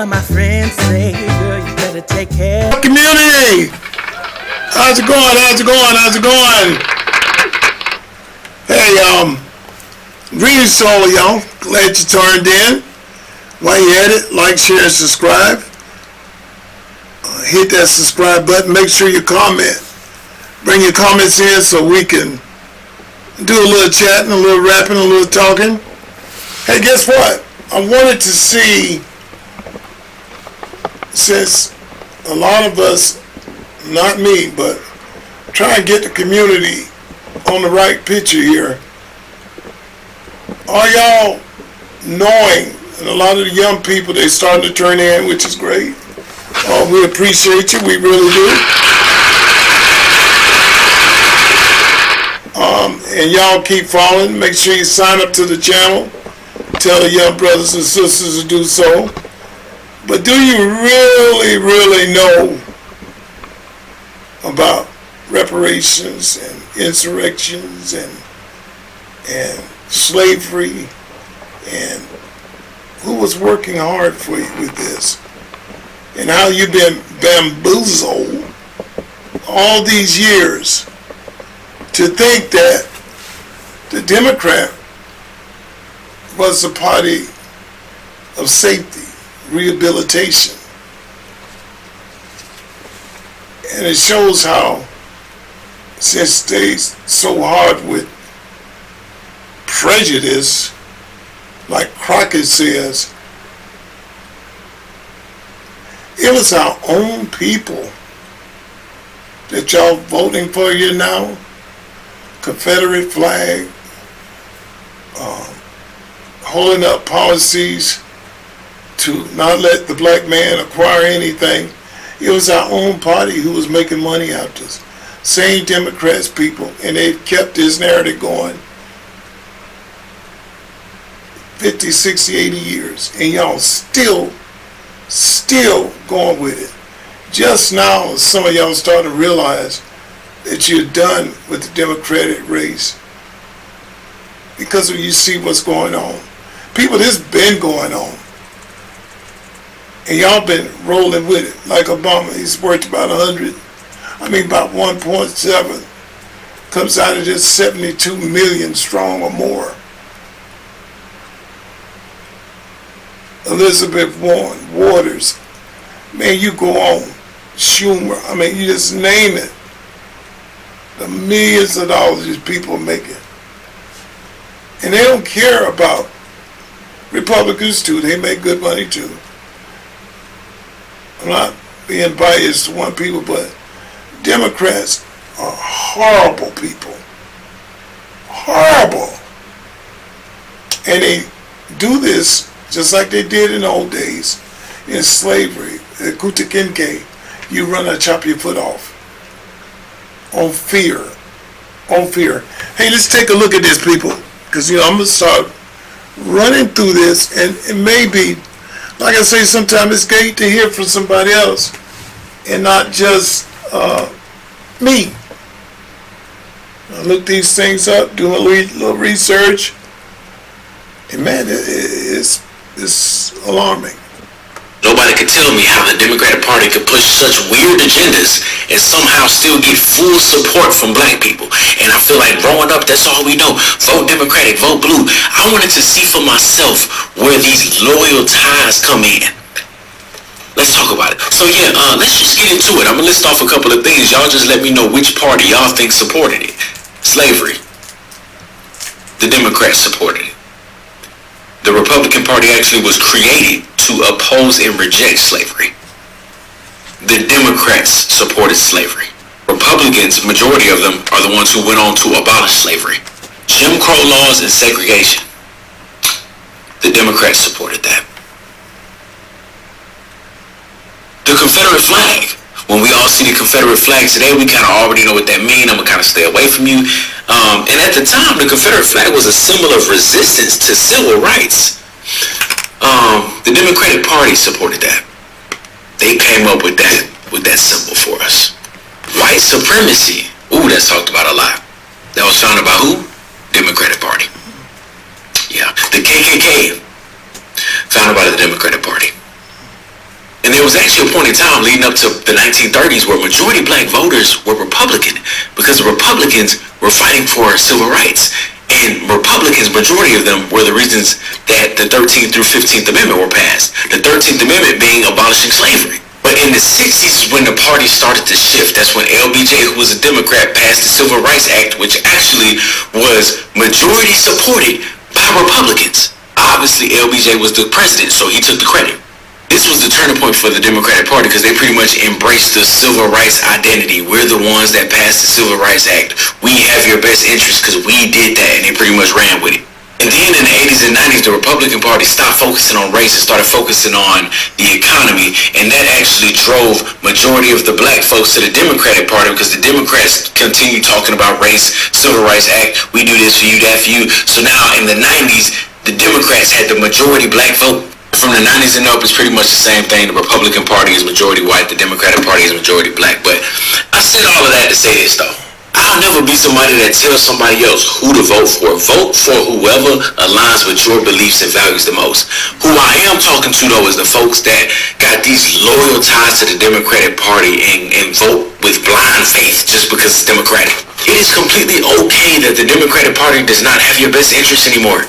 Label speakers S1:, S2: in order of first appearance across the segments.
S1: my friends say, girl, you better take care.
S2: Community! How's it going? How's it going? How's it going? Hey, greetings to all of y'all. Glad you turned in. While you at it, like, share, and subscribe. Hit that subscribe button. Make sure you comment. Bring your comments in so we can do a little chatting, a little rapping, a little talking. Hey, guess what? I wanted to see, since a lot of us, not me, but try and get the community on the right picture here. Are y'all knowing, and a lot of the young people, they starting to turn in, which is great. We appreciate you, we really do. And y'all keep following. Make sure you sign up to the channel. Tell the young brothers and sisters to do so. But do you really, really know about reparations and insurrections and slavery, and who was working hard for you with this, and how you've been bamboozled all these years to think that the Democrat was a party of safety, rehabilitation. And it shows how, since they so hard with prejudice, like Crockett says, it was our own people that y'all voting for here now. Confederate flag, holding up policies to not let the black man acquire anything. It was our own party who was making money out of this. Same Democrats people, and they've kept this narrative going 50, 60, 80 years, and y'all still going with it. Just now, some of y'all starting to realize that you're done with the Democratic race because you see what's going on. People, this been going on, and y'all been rolling with it. Like Obama, he's worth about 1.7 comes out of this 72 million strong or more. Elizabeth Warren, Waters, man, you go on, Schumer, I mean, you just name it. The millions of dollars these people are making. And they don't care about Republicans too. They make good money too. I'm not being biased to one people, but Democrats are horrible people. Horrible. And they do this just like they did in the old days in slavery. Kutakinke, you run and chop your foot off. On fear. Hey, let's take a look at this, people, because I'm gonna start running through this, and maybe, like I say, sometimes it's great to hear from somebody else and not just me. I look these things up, do a little research, and man, it's alarming.
S3: Nobody could tell me how the Democratic Party could push such weird agendas and somehow still get full support from black people. And I feel like growing up, that's all we know. Vote Democratic, vote blue. I wanted to see for myself where these loyal ties come in. Let's talk about it. So yeah, let's just get into it. I'm going to list off a couple of things. Y'all just let me know which party y'all think supported it. Slavery. The Democrats supported it. The Republican Party actually was created to oppose and reject slavery. The Democrats supported slavery. Republicans, majority of them, are the ones who went on to abolish slavery. Jim Crow laws and segregation. The Democrats supported that. The Confederate flag. When we all see the Confederate flag today, we kind of already know what that means. I'm going to kind of stay away from you. And at the time, the Confederate flag was a symbol of resistance to civil rights. The Democratic Party supported that. They came up with that symbol for us. White supremacy. Ooh, that's talked about a lot. That was founded by who? Democratic Party. Yeah. The KKK, founded by the Democratic Party. was actually a point in time leading up to the 1930s where majority black voters were Republican because the Republicans were fighting for civil rights. And Republicans, majority of them, were the reasons that the 13th through 15th Amendment were passed. The 13th Amendment being abolishing slavery. But in the 60s is when the party started to shift. That's when LBJ, who was a Democrat, passed the Civil Rights Act, which actually was majority supported by Republicans. Obviously, LBJ was the president, so he took the credit. This was the turning point for the Democratic Party because they pretty much embraced the civil rights identity. We're the ones that passed the Civil Rights Act. We have your best interest because we did that, and they pretty much ran with it. And then in the 80s and 90s, the Republican Party stopped focusing on race and started focusing on the economy, and that actually drove majority of the black folks to the Democratic Party because the Democrats continued talking about race, Civil Rights Act, we do this for you, that for you. So now in the 90s, the Democrats had the majority black vote. From the 90s and up, it's pretty much the same thing. The Republican Party is majority white, the Democratic Party is majority black. But I said all of that to say this though. I'll never be somebody that tells somebody else who to vote for. Vote for whoever aligns with your beliefs and values the most. Who I am talking to though is the folks that got these loyal ties to the Democratic Party and vote with blind faith just because it's Democratic. It is completely okay that the Democratic Party does not have your best interest anymore.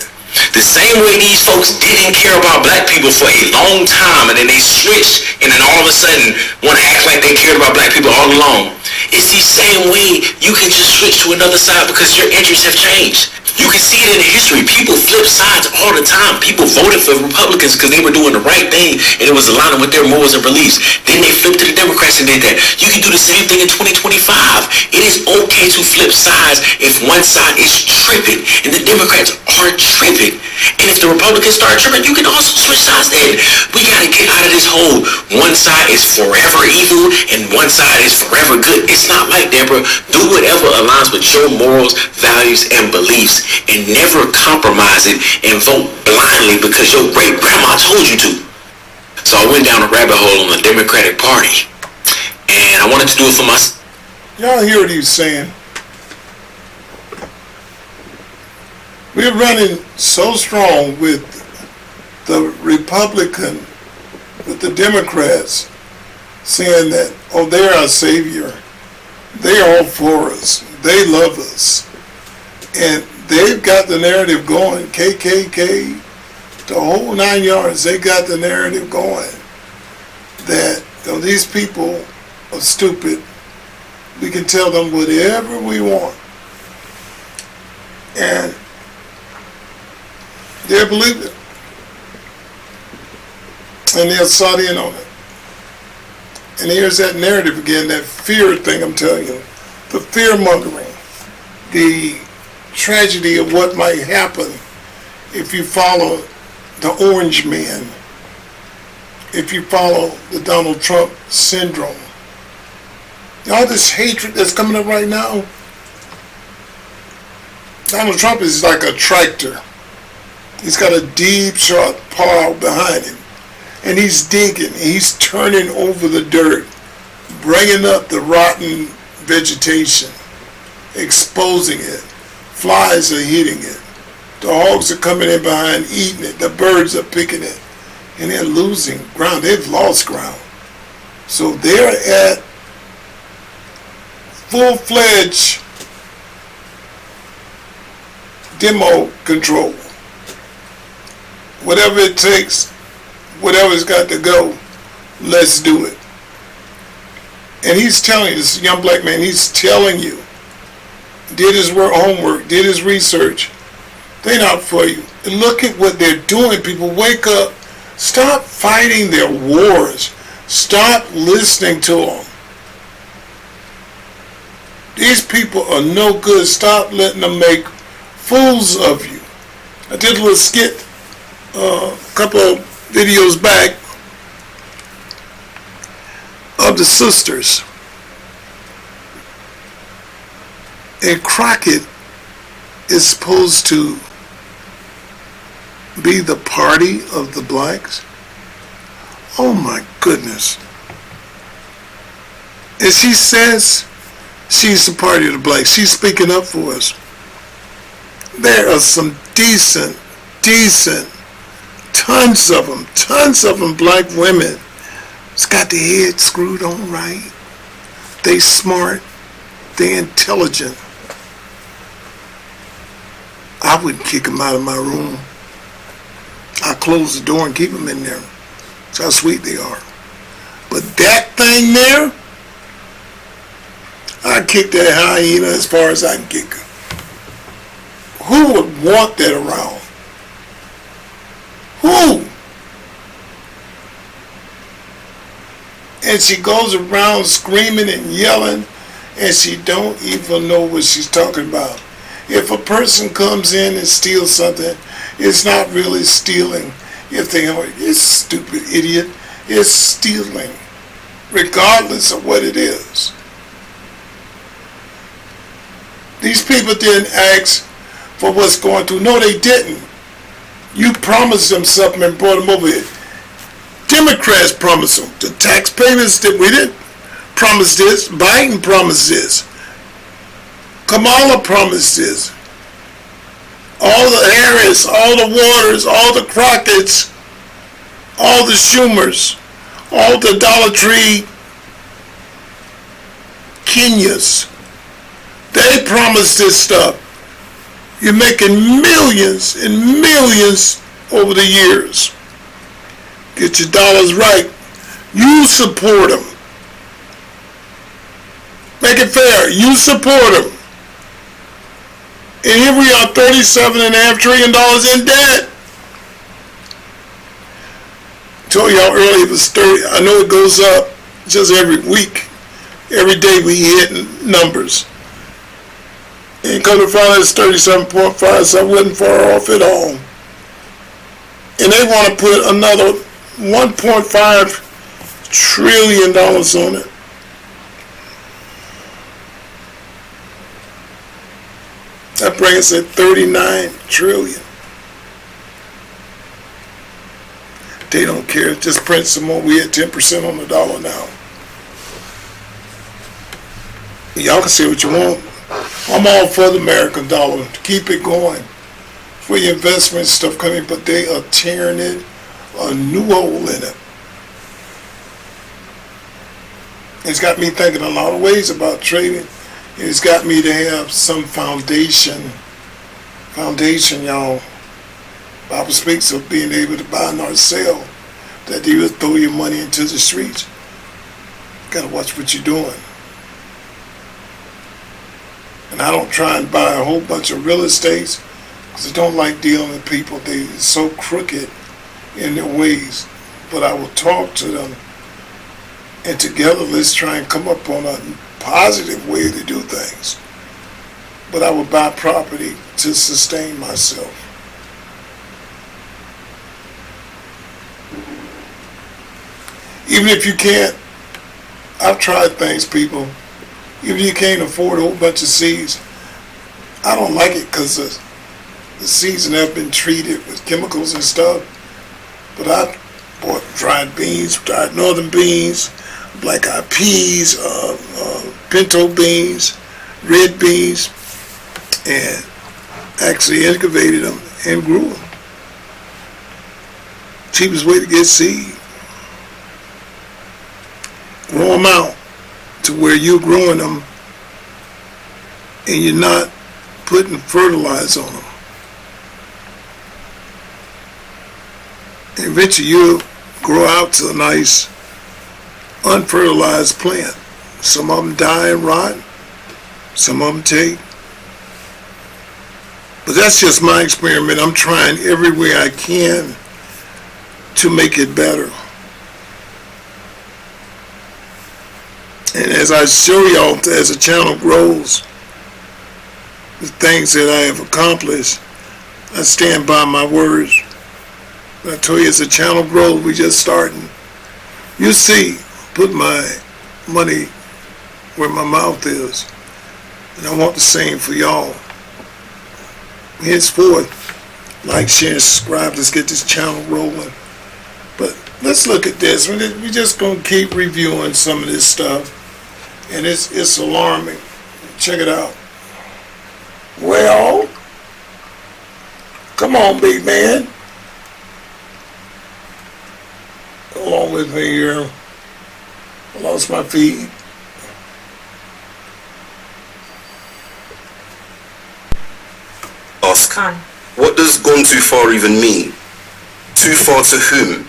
S3: The same way these folks didn't care about black people for a long time and then they switched and then all of a sudden want to act like they cared about black people all along. It's the same way you can just switch to another side because your interests have changed. You can see it in the history. People flip sides all the time. People voted for Republicans because they were doing the right thing and it was aligning with their morals and beliefs. Then they flipped to the Democrats and did that. You can do the same thing in 2025. It is okay to flip sides if one side is tripping, and the Democrats are tripping. And if the Republicans start tripping, you can also switch sides then. We got to get out of this whole one side is forever evil and one side is forever good. It's not like that, bro. Do whatever aligns with your morals, values, and beliefs, and never compromise it and vote blindly because your great grandma told you to. So I went down a rabbit hole on the Democratic Party, and I wanted to do it for myself.
S2: Y'all hear what he's saying? We're running so strong with the Republican, with the Democrats, saying that, oh, they're our savior. They're all for us. They love us. And they've got the narrative going. KKK, the whole 9 yards, they got the narrative going. That, you know, these people are stupid. We can tell them whatever we want. And they'll believe it. And they'll start in on it. And here's that narrative again, that fear thing I'm telling you. The fear-mongering. The tragedy of what might happen if you follow the orange man. If you follow the Donald Trump syndrome. All this hatred that's coming up right now. Donald Trump is like a tractor. He's got a deep, sharp plow behind him. And he's digging, he's turning over the dirt, bringing up the rotten vegetation, exposing it. Flies are hitting it. The hogs are coming in behind, eating it. The birds are picking it. And they're losing ground. They've lost ground. So they're at full-fledged demo control. Whatever it takes, whatever's got to go, let's do it. And he's telling you, this young black man, he's telling you, did his homework, did his research. They're not for you. And look at what they're doing. People, wake up. Stop fighting their wars. Stop listening to them. These people are no good. Stop letting them make fools of you. I did a little skit a couple of videos back of the sisters. And Crockett is supposed to be the party of the blacks. Oh my goodness. And she says she's the party of the blacks. She's speaking up for us. There are some decent, tons of them black women It's got their head screwed on right. They smart. They intelligent. I wouldn't kick them out of my room. I close the door and keep them in there. That's how sweet they are. But that thing there, I kick that hyena as far as I can kick her. Who would want that around? Who? And she goes around screaming and yelling, and she don't even know what she's talking about. If a person comes in and steals something, it's not really stealing. If they are, it's stupid idiot. It's stealing, regardless of what it is. These people didn't ask for what's going through. No, they didn't. You promised them something and brought them over here. Democrats promised them. The taxpayers did. We didn't promise this. Biden promised this. Kamala promised this. All the Harris, all the Waters, all the Crockett's, all the Schumers, all the Dollar Tree Kenyas. They promised this stuff. You're making millions and millions over the years. Get your dollars right. You support them. Make it fair. You support them. And here we are, $37.5 trillion in debt. I told y'all earlier it was 30. I know it goes up just every week. Every day we hit numbers. And come to find out it's 37.5, so I wasn't far off at all. And they want to put another $1.5 trillion on it. That brings us at 39 trillion. They don't care. Just print some more. We at 10% on the dollar now. Y'all can say what you want. I'm all for the American dollar. Keep it going. For your investment stuff coming, but they are tearing it a new hole in it. It's got me thinking a lot of ways about trading. It's got me to have some foundation. Foundation, y'all. Bible speaks of being able to buy nor sell, that you will throw your money into the streets. You gotta watch what you're doing. And I don't try and buy a whole bunch of real estates because I don't like dealing with people. They're so crooked in their ways. But I will talk to them, and together let's try and come up on a positive way to do things. But I will buy property to sustain myself. Even if you can't, I've tried things, people. Even if you can't afford a whole bunch of seeds, I don't like it because the seeds have been treated with chemicals and stuff. But I bought dried beans, dried northern beans, black-eyed peas, pinto beans, red beans, and actually incubated them and grew them. Cheapest way to get seed. Grow them out to where you're growing them and you're not putting fertilizer on them. And eventually you'll grow out to a nice unfertilized plant. Some of them die and rot. Some of them take. But that's just my experiment. I'm trying every way I can to make it better. And as I show y'all, as the channel grows, the things that I have accomplished, I stand by my words. I told you, as the channel grows, we just starting. You see, put my money where my mouth is. And I want the same for y'all. Henceforth, like, share, and subscribe. Let's get this channel rolling. But let's look at this. We're just going to keep reviewing some of this stuff. And it's alarming. Check it out. Well, come on, big man. Go along with me here. I lost my feed.
S4: Ask, what does gone too far even mean? Too far to whom?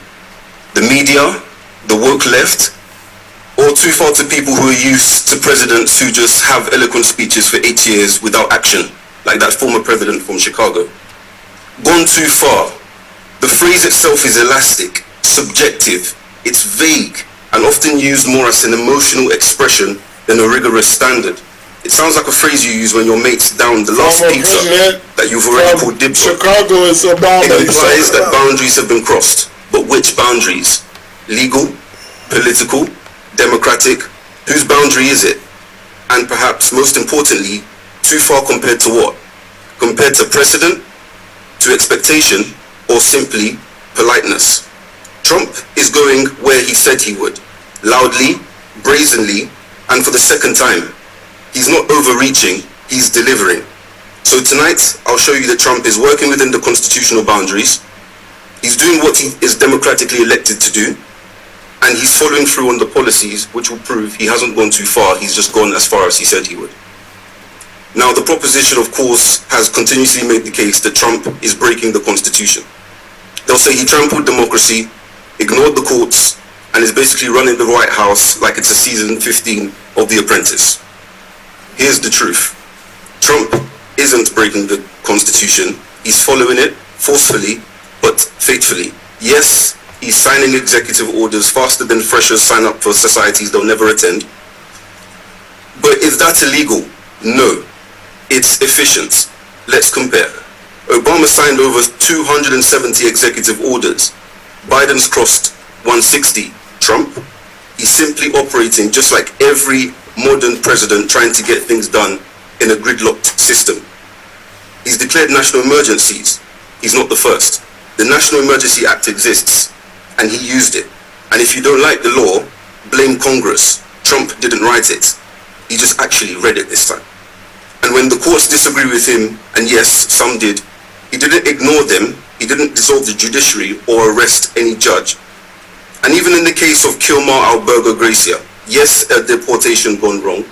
S4: The media, the woke left, or too far to people who are used to presidents who just have eloquent speeches for 8 years without action, like that former president from Chicago? Gone too far. The phrase itself is elastic, subjective, it's vague, and often used more as an emotional expression than a rigorous standard. It sounds like a phrase you use when your mate's down the last pizza that you've already called dibs on.
S2: Chicago is Obama.
S4: It implies that boundaries have been crossed. But which boundaries? Legal? Political? Democratic? Whose boundary is it? And perhaps most importantly, too far compared to what? Compared to precedent? To expectation? Or simply politeness? Trump is going where he said he would. Loudly, brazenly, and for the second time. He's not overreaching, he's delivering. So tonight, I'll show you that Trump is working within the constitutional boundaries. He's doing what he is democratically elected to do. And he's following through on the policies which will prove he hasn't gone too far, he's just gone as far as he said he would. Now, the proposition, of course, has continuously made the case that Trump is breaking the Constitution. They'll say he trampled democracy, ignored the courts, and is basically running the White House like it's a season 15 of The Apprentice. Here's the truth. Trump isn't breaking the Constitution. He's following it forcefully, but faithfully. Yes, he's signing executive orders faster than freshers sign up for societies they'll never attend. But is that illegal? No. It's efficient. Let's compare. Obama signed over 270 executive orders. Biden's crossed 160. Trump, he's simply operating just like every modern president trying to get things done in a gridlocked system. He's declared national emergencies. He's not the first. The National Emergency Act exists, and he used it. And if you don't like the law, blame Congress. Trump didn't write it. He just actually read it this time. And when the courts disagree with him, and yes, some did, he didn't ignore them. He didn't dissolve the judiciary or arrest any judge. And even in the case of Kilmar Alberga Gracia, yes, a deportation gone wrong.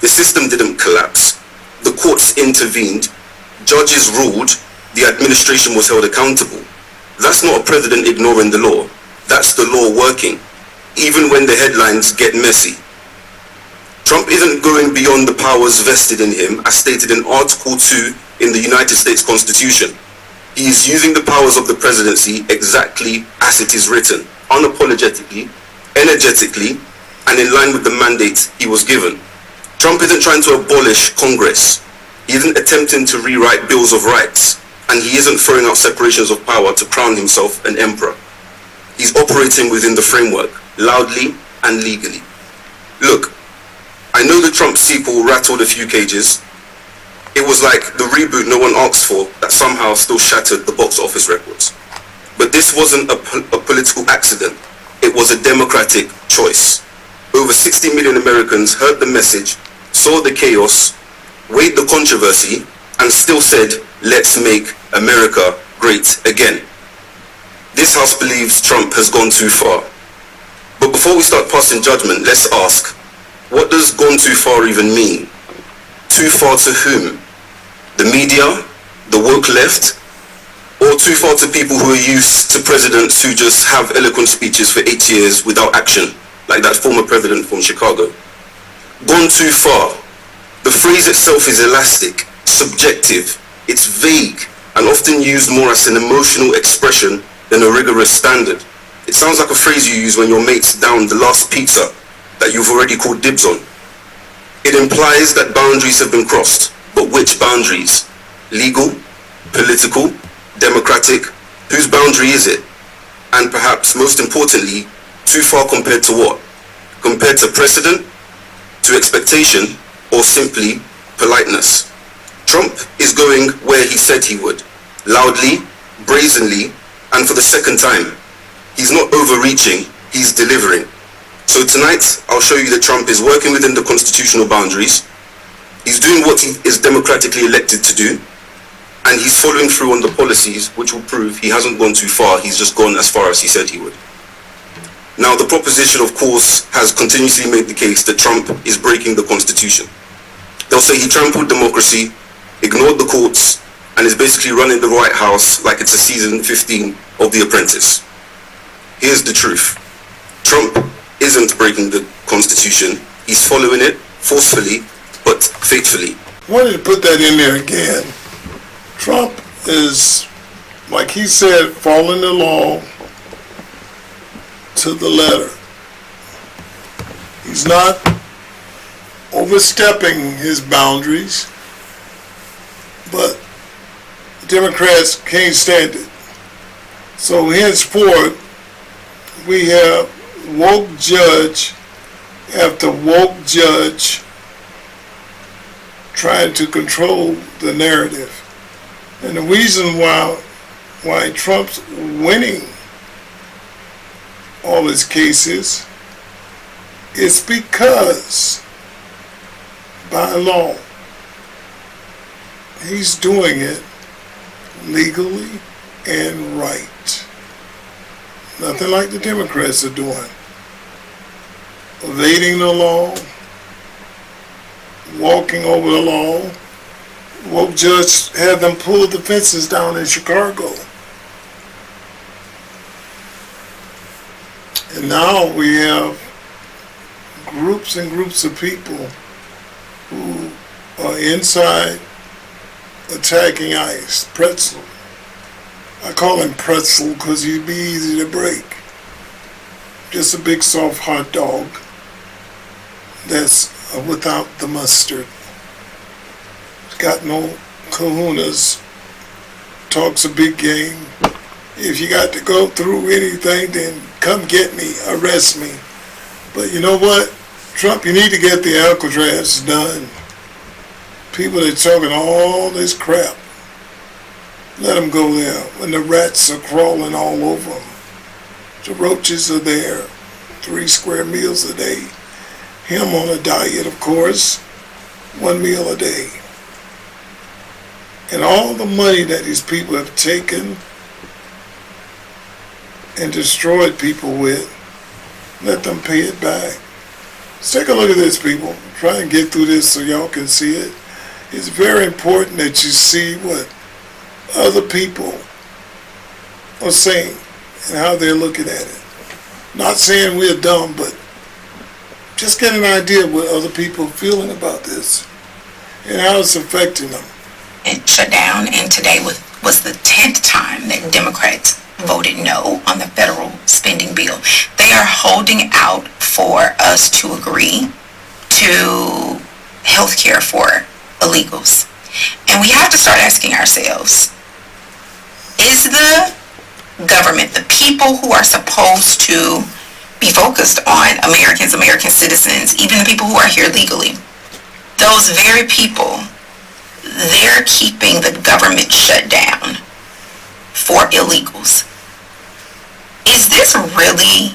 S4: The system didn't collapse. The courts intervened. Judges ruled. The administration was held accountable. That's not a president ignoring the law. That's the law working, even when the headlines get messy. Trump isn't going beyond the powers vested in him, as stated in Article 2 in the United States Constitution. He is using the powers of the presidency exactly as it is written, unapologetically, energetically, and in line with the mandate he was given. Trump isn't trying to abolish Congress. He isn't attempting to rewrite bills of rights. And he isn't throwing out separations of power to crown himself an emperor. He's operating within the framework, loudly and legally. Look, I know the Trump sequel rattled a few cages. It was like the reboot no one asked for that somehow still shattered the box office records. But this wasn't a political accident. It was a democratic choice. Over 60 million Americans heard the message, saw the chaos, weighed the controversy, and still said, let's make America great again. This House believes Trump has gone too far. But before we start passing judgment, let's ask, what does gone too far even mean? Too far to whom? The media, the woke left, or too far to people who are used to presidents who just have eloquent speeches for 8 years without action, like that former president from Chicago? Gone too far. The phrase itself is elastic, subjective, it's vague, and often used more as an emotional expression than a rigorous standard. It sounds like a phrase you use when your mate's down the last pizza that you've already called dibs on. It implies that boundaries have been crossed, but which boundaries? Legal? Political? Democratic? Whose boundary is it? And perhaps most importantly, too far compared to what? Compared to precedent? To expectation? Or simply politeness? Trump is going where he said he would, loudly, brazenly, and for the second time. He's not overreaching, he's delivering. So tonight, I'll show you that Trump is working within the constitutional boundaries. He's doing what he is democratically elected to do, and he's following through on the policies which will prove he hasn't gone too far, he's just gone as far as he said he would. Now, the proposition, of course, has continuously made the case that Trump is breaking the Constitution. They'll say he trampled democracy, ignored the courts, and is basically running the White House like it's a season 15 of The Apprentice. Here's the truth. Trump isn't breaking the Constitution. He's following it forcefully, but faithfully.
S2: I wanted to put that in there again. Trump is, like he said, following the law to the letter. He's not overstepping his boundaries, but Democrats can't stand it. So henceforth, we have woke judge after woke judge trying to control the narrative. And the reason why Trump's winning all his cases is because by law he's doing it legally and right. Nothing like the Democrats are doing. Evading the law, walking over the law. Woke judge had them pull the fences down in Chicago. And now we have groups and groups of people who are inside attacking ICE. Pretzel. I call him pretzel because he'd be easy to break. Just a big soft hot dog that's without the mustard. Got no kahunas. Talks a big game. If you got to go through anything, then come get me, arrest me. But you know what? Trump, you need to get the Alcatraz done. People that are talking all this crap, let them go there when the rats are crawling all over them. The roaches are there, 3 square meals a day. Him on a diet, of course, 1 meal a day. And all the money that these people have taken and destroyed people with, let them pay it back. Let's take a look at this, people. Try and get through this so y'all can see it. It's very important that you see what other people are saying and how they're looking at it. Not saying we're dumb, but just get an idea of what other people are feeling about this and how it's affecting them.
S5: It shut down, and today was the 10th time that Democrats voted no on the federal spending bill. They are holding out for us to agree to health care for illegals. And we have to start asking ourselves, is the government, the people who are supposed to be focused on Americans, American citizens, even the people who are here legally, those very people, they're keeping the government shut down for illegals. Is this really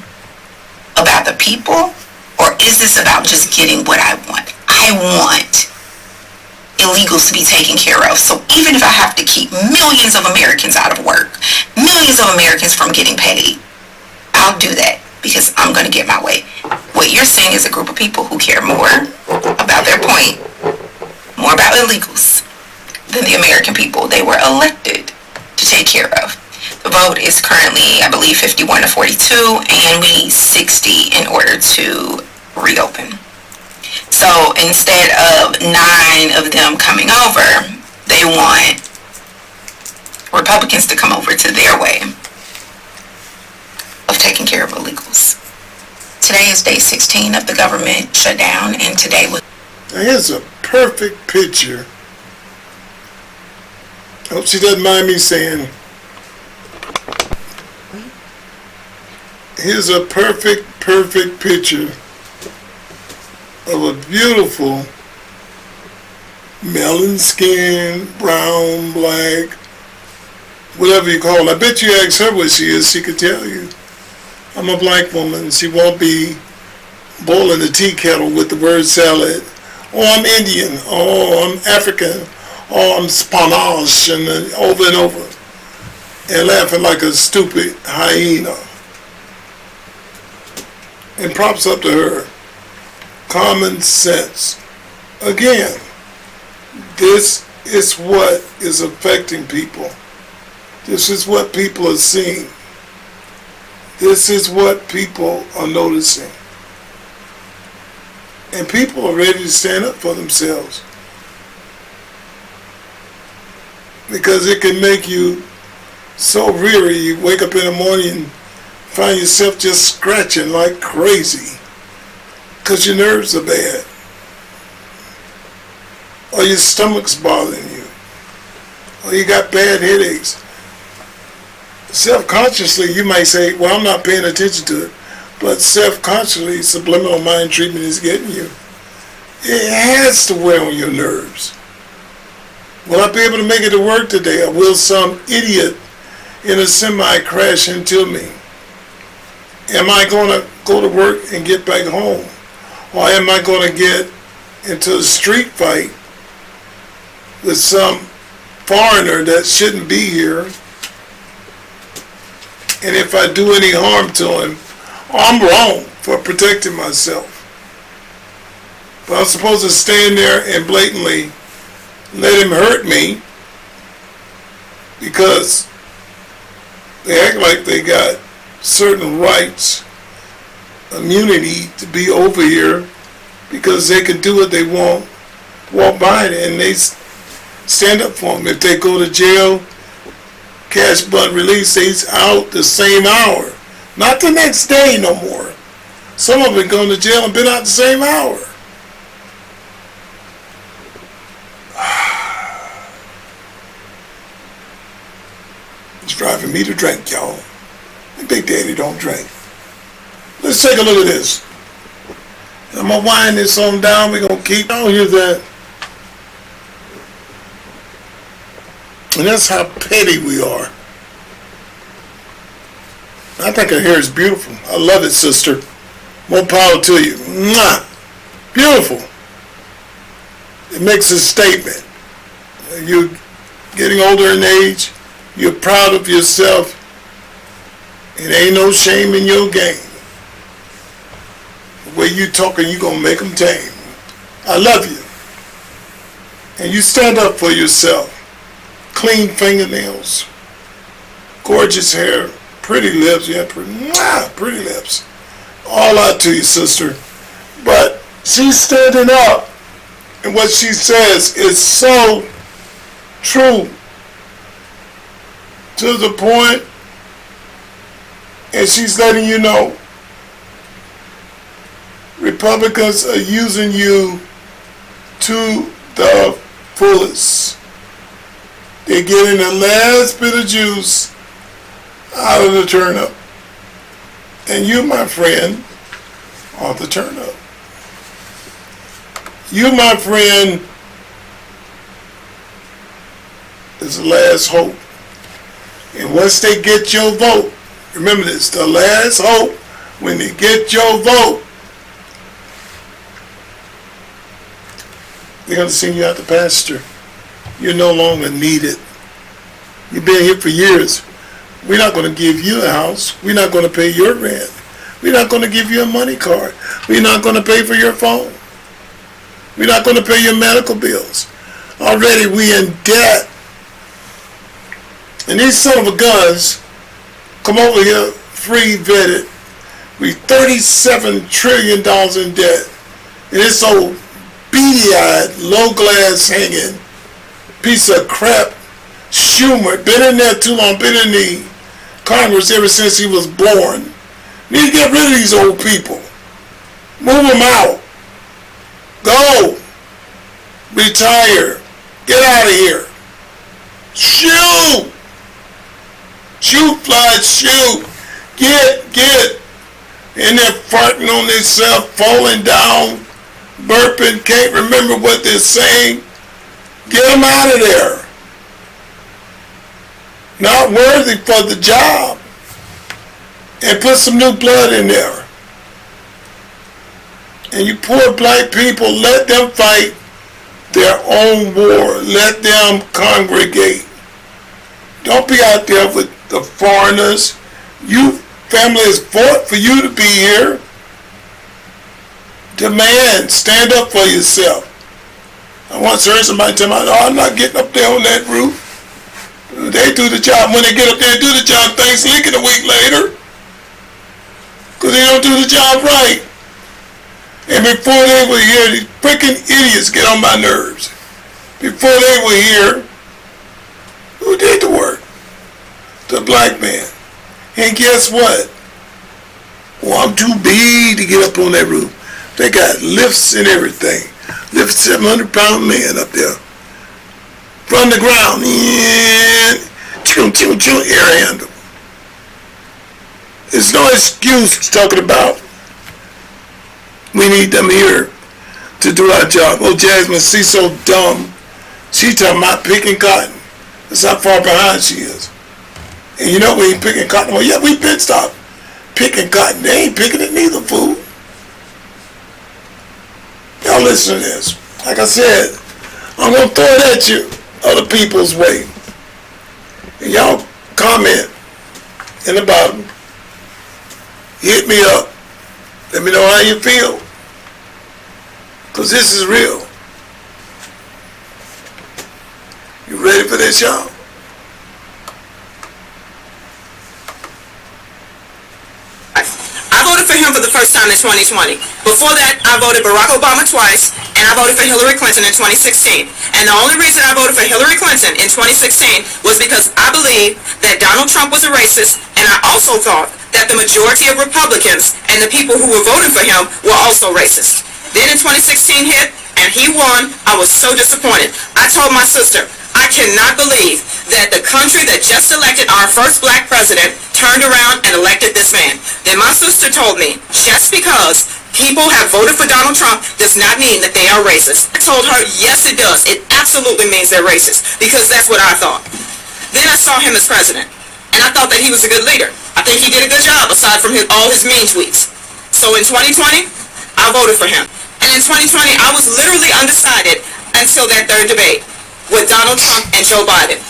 S5: about the people, or is this about just getting what I want? I want illegals to be taken care of. So even if I have to keep millions of Americans out of work, millions of Americans from getting paid, I'll do that because I'm going to get my way. What you're seeing is a group of people who care more about their point, more about illegals, than the American people they were elected to take care of. The vote is currently, I believe, 51 to 42, and we need 60 in order to reopen. So instead of 9 of them coming over, they want Republicans to come over to their way of taking care of illegals. Today is day 16 of the government shutdown, and today was...
S2: Here's a perfect picture. I hope she doesn't mind me saying, here's a perfect picture of a beautiful melon skin, brown, black, whatever you call it. I bet you ask her what she is, she could tell you. I'm a black woman. She won't be boiling the tea kettle with the word salad. Oh, I'm Indian. Oh, I'm African. Oh, I'm Spanish, and over and over, and laughing like a stupid hyena. And props up to her. Common sense. Again, this is what is affecting people. This is what people are seeing. This is what people are noticing. And people are ready to stand up for themselves. Because it can make you so weary, you wake up in the morning and find yourself just scratching like crazy. Because your nerves are bad. Or your stomach's bothering you. Or you got bad headaches. Self-consciously, you might say, well, I'm not paying attention to it. But self-consciously, subliminal mind treatment is getting you. It has to wear on your nerves. Will I be able to make it to work today? Or will some idiot in a semi crash into me? Am I going to go to work and get back home? Or am I going to get into a street fight with some foreigner that shouldn't be here? And if I do any harm to him, I'm wrong for protecting myself. But I'm supposed to stand there and blatantly let him hurt me because they act like they got certain rights, immunity to be over here because they can do what they want, walk by it, and they stand up for them. If they go to jail, cash bond release, he's out the same hour. Not the next day no more. Some of them gone to jail and been out the same hour. It's driving me to drink, y'all. And Big Daddy don't drink. Let's take a look at this. I'm going to wind this on down. We're going to keep on here that. And that's how petty we are. I think her hair is beautiful. I love it, sister. More power to you. Mwah! Beautiful. It makes a statement. You're getting older in age. You're proud of yourself. It ain't no shame in your game. The way you talking, you gonna make them tame. I love you. And you stand up for yourself. Clean fingernails. Gorgeous hair. Pretty lips. Yeah, pretty lips. All out to you, sister. But she's standing up. And what she says is so true. To the point, and she's letting you know Republicans are using you to the fullest. They're getting the last bit of juice out of the turnip. And you, my friend, are the turnip. You, my friend, is the last hope. And once they get your vote, remember this, the last hope, when they get your vote, they're going to send you out the pasture. You're no longer needed. You've been here for years. We're not going to give you a house. We're not going to pay your rent. We're not going to give you a money card. We're not going to pay for your phone. We're not going to pay your medical bills. Already we in debt. And these son of a guns come over here free vetted. We $37 trillion in debt. And this old beady-eyed, low glass hanging piece of crap Schumer, been in there too long, been in the Congress ever since he was born. Need to get rid of these old people. Move them out. Go. Retire. Get out of here. Shoot. Shoot, fly, shoot. Get. And they're farting on themselves, falling down, burping, can't remember what they're saying. Get them out of there. Not worthy for the job. And put some new blood in there. And you poor black people, let them fight their own war. Let them congregate. Don't be out there with the foreigners. You family has fought for you to be here. Demand, stand up for yourself. I once heard somebody tell me, oh, I'm not getting up there on that roof. They do the job. When they get up there and do the job, things leaking a week later. Because they don't do the job right. And before they were here, these freaking idiots get on my nerves. Before they were here, who did the work? The black man. And guess what? Well, I'm too big to get up on that roof. They got lifts and everything. Lift 700-pound man up there. From the ground. Air handle. There's no excuse talking about we need them here to do our job. Oh, Jasmine, she's so dumb. She's talking about picking cotton. That's how far behind she is. And you know we ain't picking cotton. Well, yeah, we been stopped picking cotton. They ain't picking it neither, fool. Y'all listen to this. Like I said, I'm going to throw it at you other people's way. And y'all comment in the bottom. Hit me up. Let me know how you feel. Because this is real. You ready for this, y'all?
S6: I voted for him for the first time in 2020. Before that, I voted Barack Obama twice, and I voted for Hillary Clinton in 2016. And the only reason I voted for Hillary Clinton in 2016 was because I believed that Donald Trump was a racist, and I also thought that the majority of Republicans and the people who were voting for him were also racist. Then in 2016 hit, and he won. I was so disappointed. I told my sister, I cannot believe that the country that just elected our first black president turned around and elected this man. Then my sister told me, just because people have voted for Donald Trump does not mean that they are racist. I told her, yes it does. It absolutely means they're racist, because that's what I thought. Then I saw him as president, and I thought that he was a good leader. I think he did a good job, aside from all his mean tweets. So in 2020, I voted for him. And in 2020, I was literally undecided until that third debate with Donald Trump and Joe Biden.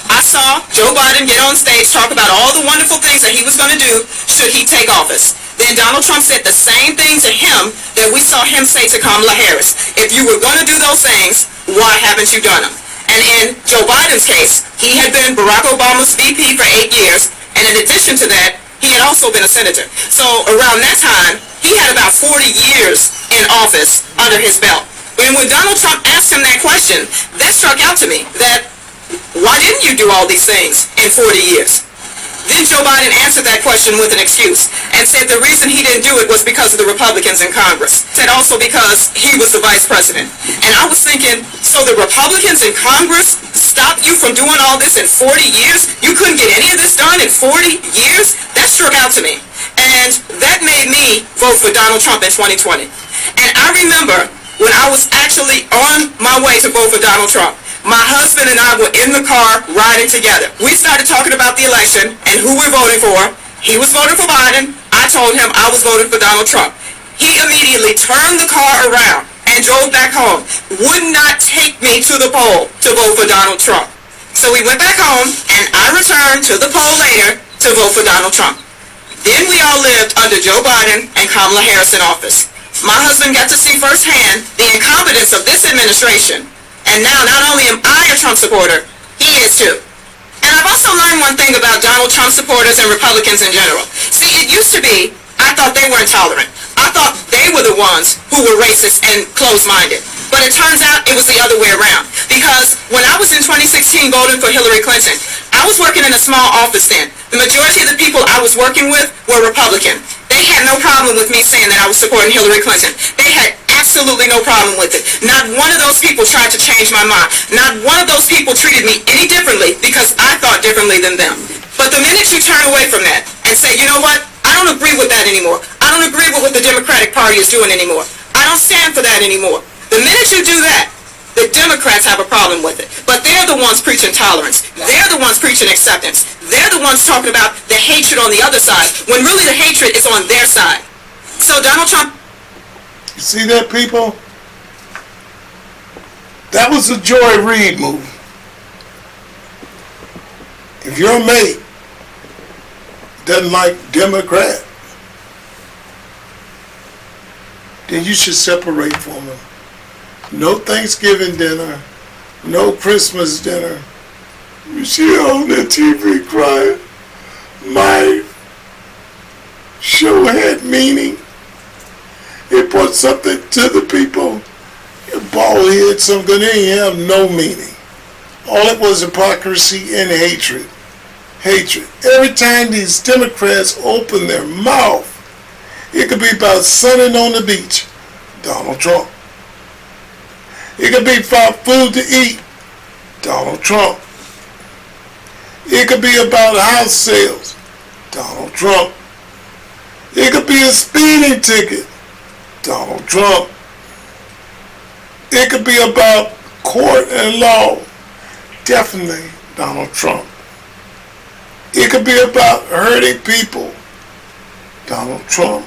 S6: I saw Joe Biden get on stage, talk about all the wonderful things that he was going to do should he take office. Then Donald Trump said the same thing to him that we saw him say to Kamala Harris. If you were going to do those things, why haven't you done them? And in Joe Biden's case, he had been Barack Obama's VP for 8 years, and in addition to that, he had also been a senator. So around that time, he had about 40 years in office under his belt. And when Donald Trump asked him that question, that struck out to me, that why didn't you do all these things in 40 years? Then Joe Biden answered that question with an excuse and said the reason he didn't do it was because of the Republicans in Congress. Said also because he was the vice president. And I was thinking, so the Republicans in Congress stopped you from doing all this in 40 years? You couldn't get any of this done in 40 years? That struck out to me. And that made me vote for Donald Trump in 2020. And I remember when I was actually on my way to vote for Donald Trump, my husband and I were in the car riding together. We started talking about the election and who we're voting for. He was voting for Biden. I told him I was voting for Donald Trump. He immediately turned the car around and drove back home. Would not take me to the poll to vote for Donald Trump. So we went back home and I returned to the poll later to vote for Donald Trump. Then we all lived under Joe Biden and Kamala Harris in office. My husband got to see firsthand the incompetence of this administration. And now, not only am I a Trump supporter, he is too. And I've also learned one thing about Donald Trump supporters and Republicans in general. See, it used to be, I thought they were intolerant. I thought they were the ones who were racist and closed-minded. But it turns out it was the other way around. Because when I was in 2016 voting for Hillary Clinton, I was working in a small office then. The majority of the people I was working with were Republican. They had no problem with me saying that I was supporting Hillary Clinton. They had absolutely no problem with it. Not one of those people tried to change my mind. Not one of those people treated me any differently because I thought differently than them. But the minute you turn away from that and say, you know what, I don't agree with that anymore. I don't agree with what the Democratic Party is doing anymore. I don't stand for that anymore. The minute you do that, the Democrats have a problem with it. But they're the ones preaching tolerance. They're the ones preaching acceptance. They're the ones talking about the hatred on the other side, when really the hatred is on their side. So Donald Trump...
S2: You see that, people? That was a Joy Reid move. If your mate doesn't like Democrat, then you should separate from them. No Thanksgiving dinner, no Christmas dinner. She on the TV crying. My show had meaning. It brought something to the people. Bald head, something they didn't have no meaning. All it was hypocrisy and hatred. Hatred. Every time these Democrats open their mouth, it could be about sunning on the beach. Donald Trump. It could be about food to eat. Donald Trump. It could be about house sales. Donald Trump. It could be a speeding ticket. Donald Trump. It could be about court and law. Definitely Donald Trump. It could be about hurting people. Donald Trump.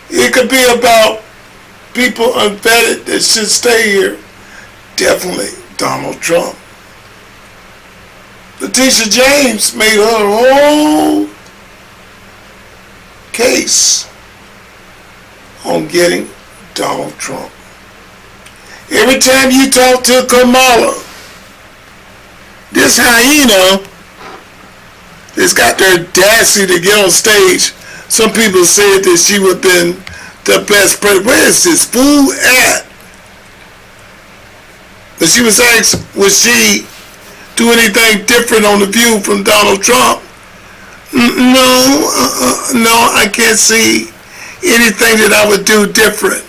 S2: It could be about people unvetted that should stay here. Definitely Donald Trump. Letitia James made her whole case on getting Donald Trump. Every time you talk to Kamala, this hyena has got the audacity to get on stage. Some people said that she would have been the best president. Where is this fool at? But she was asked, would she do anything different on The View from Donald Trump? No, I can't see anything that I would do different.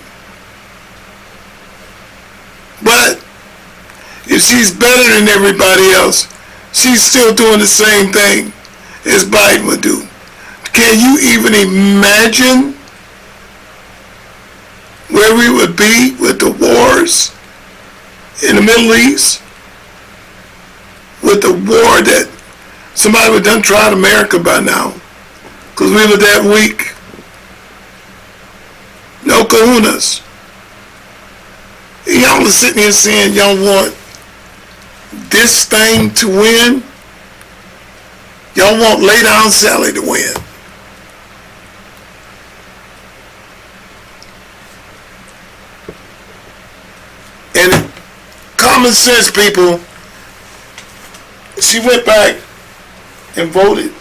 S2: But if she's better than everybody else, she's still doing the same thing as Biden would do. Can you even imagine where we would be with the wars in the Middle East? With the war that somebody would have done tried America by now, because we were that weak. No kahunas. Y'all are sitting here saying y'all want this thing to win. Y'all want Lay Down Sally to win. And common sense people, she went back and voted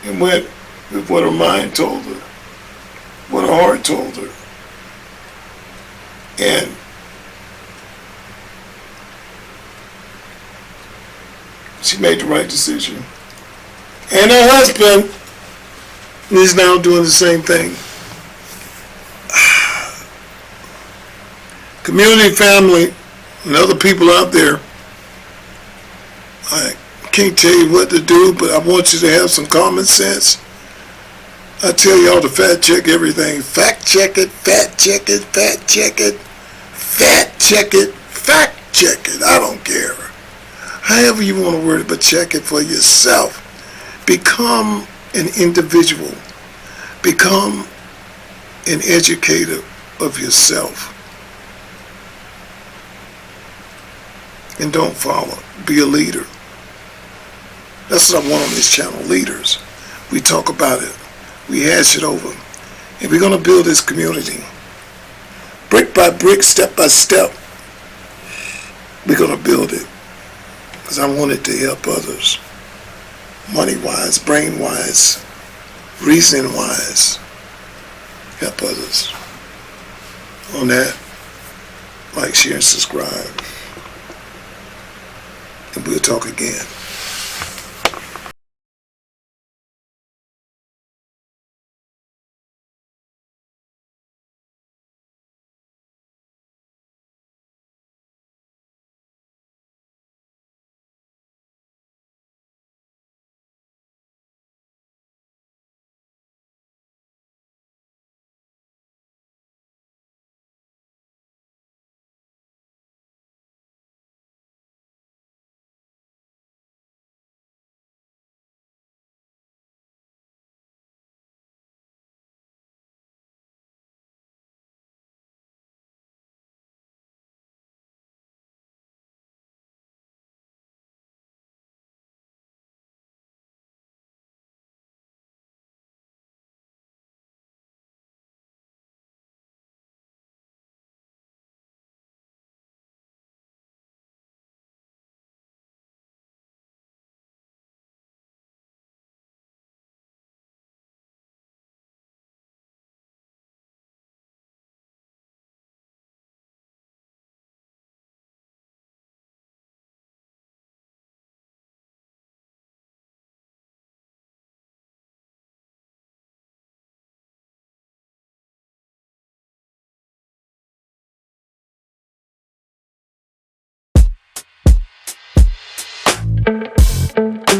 S2: and went with what her mind told her, what her heart told her. And she made the right decision. And her husband is now doing the same thing. Community, family, and other people out there, I can't tell you what to do, but I want you to have some common sense. I tell y'all to fact check everything. Fact check it, fact check it, fact check it, fact check it, fact check it. I don't care. However you want to word it, but check it for yourself. Become an individual. Become an educator of yourself. And don't follow. Be a leader. That's what I want on this channel, leaders. We talk about it. We hash it over. And we're going to build this community. Brick by brick, step by step. We're going to build it. Because I want it to help others. Money-wise, brain-wise, reasoning-wise. Help others. On that, like, share, and subscribe. And we'll talk again.
S1: Reparation.